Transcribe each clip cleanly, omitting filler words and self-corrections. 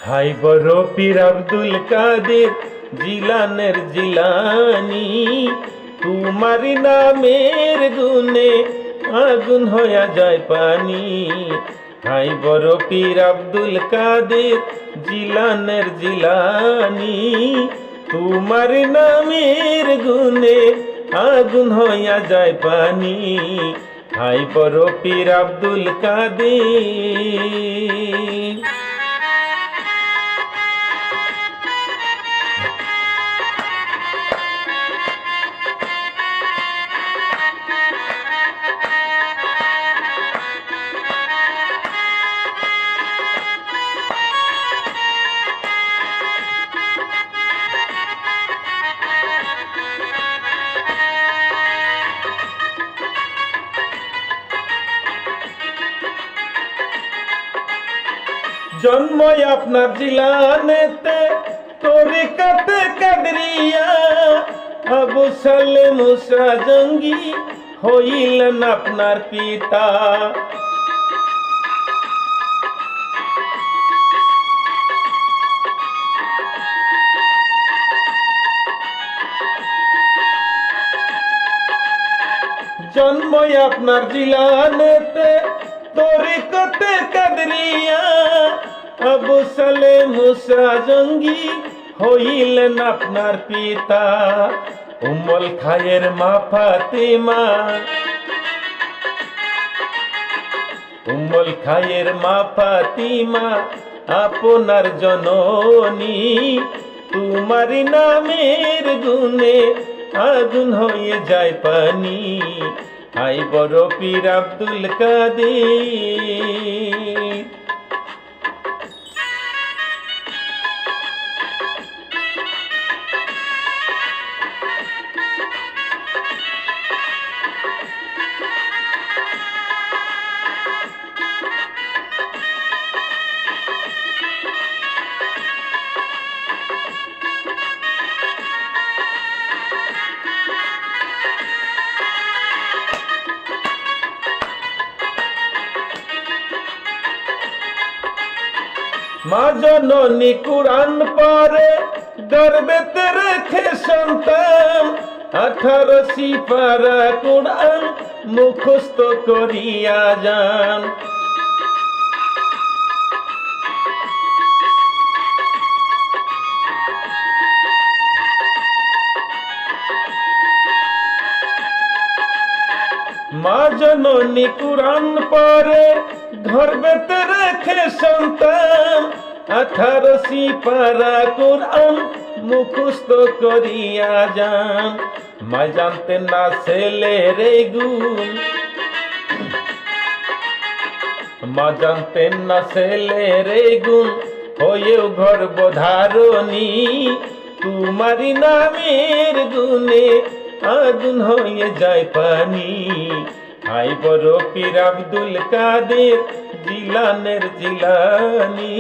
High বড় পীর আব্দুল কাদের জিলানের জিলানি, তোমার নামের গুণে আগুন হয়ে যায় পানি। হাই বড় পীর আব্দুল কাদের জিলানের জিলানি, তোমার নামের গুণে আগুন হইয়া যায় পানি। হাই বড় পীর আব্দুল কাদের। জন্ম আপনার জিলানেতে তরিকাতে কাদরিয়া, আবু সালে মুসা জঙ্গি হইলেন আপনার পিতা। জন্ম আপনার জিলানেতে তরিকাতে কাদরিয়া, আবু সালে মুসা জঙ্গি হইলেন আপনার পিতা। উম্মুল খায়ের মা ফাতেমা, উম্মুল খায়ের মা ফাতেমা আপনার জননী, তোমার নামের গুণে আগুন হয়ে যায় পানি। হাই বড় পীর আব্দুল কাদের। মা জননী কুরআন পড়ে গর্বেতে রেখে সন্তান, 18 সিপারা কুরআন মুখস্থ করিয়া যান। মা জননী কুরআন পড়ে গর্বেতে রেখে সন্তান, 18 সিপারা কুরআন মুখস্থ করিয়া যান। মা জানতেন না ছেলের গুণ, মা জানতেন না ছেলের গুণ, হয়েও গর্ভধারণী, তোমার নামের গুণে আগুন হয়ে যায় পানি। হাই বড় পীর আব্দুল কাদের জিলানের জিলানি।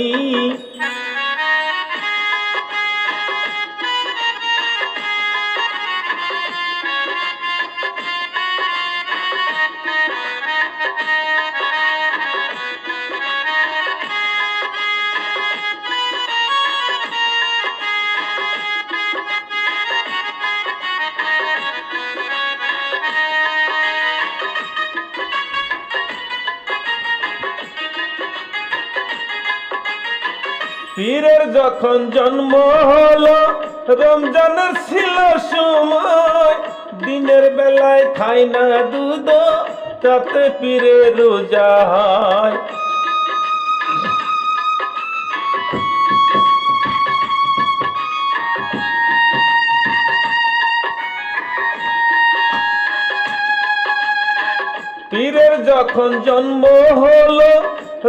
পীরের যখন জন্ম হলো রমজানের ছিল সময়, দিনের বেলায় খায় না দুধ, তাতে পীরের রোজা হয়। পীরের যখন জন্ম হলো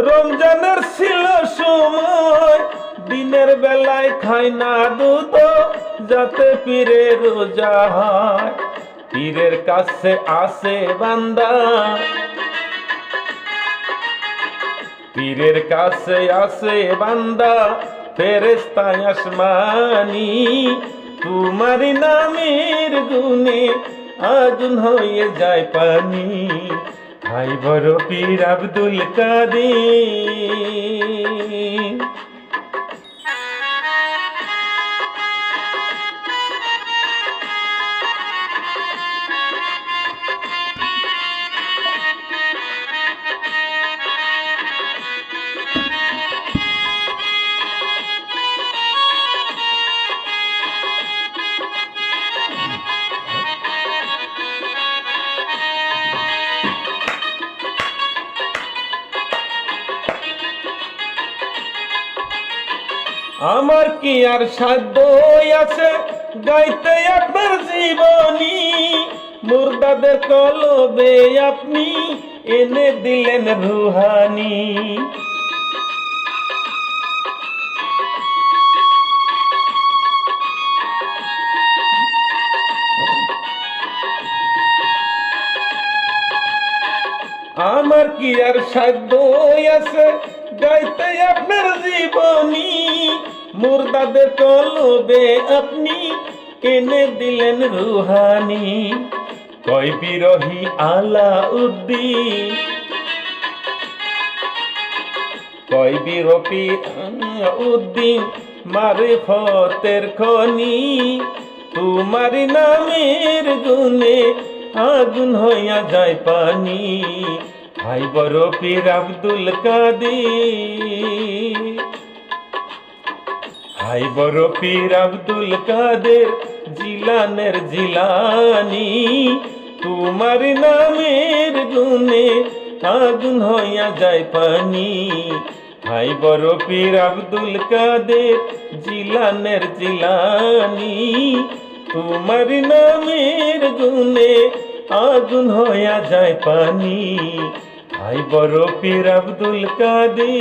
রমজানের ছিল সময়, দিনের বেলায় খায় না দুধ, যাতে পীরের রোজা হয়। পীরের কাছে আসে বান্দা, পীরের কাছে আসে বান্দা ফেরেশতা আসমানি, তোমার নামের গুণে আগুন হয়ে যায় পানি। হাই বড় পীর আব্দুল কাদের। আমার কি আর সাধ্য আছে গাইতে আপনার জীবনী, মুর্দাদের কলবে আপনি এনে দিলেন রুহানি। আমার কি আর সাধ্য আছে গাইতে আপনার জীবনী, মুর্দাদের কলবে আপনি এনে দিলেন রুহানি। কয় বিরহী আলাউদ্দিন, কয় বিরহী উদ্দিন মারিফতের খনি, তোমার নামের গুণে আগুন হইয়া যায় পানি। ভাই বড় পীর আব্দুল কাদের, ভাই বড় পীর আব্দুল কাদের জিলানের জিলানি, তোমার নামের গুণে আগুন হইয়া যায় পানি। ভাই বড় পীর আব্দুল কাদের জিলানের জিলানি, তোমার নামের গুণে আগুন হইয়া যায় পানি। ভাই বড় পীর আব্দুল কাদের।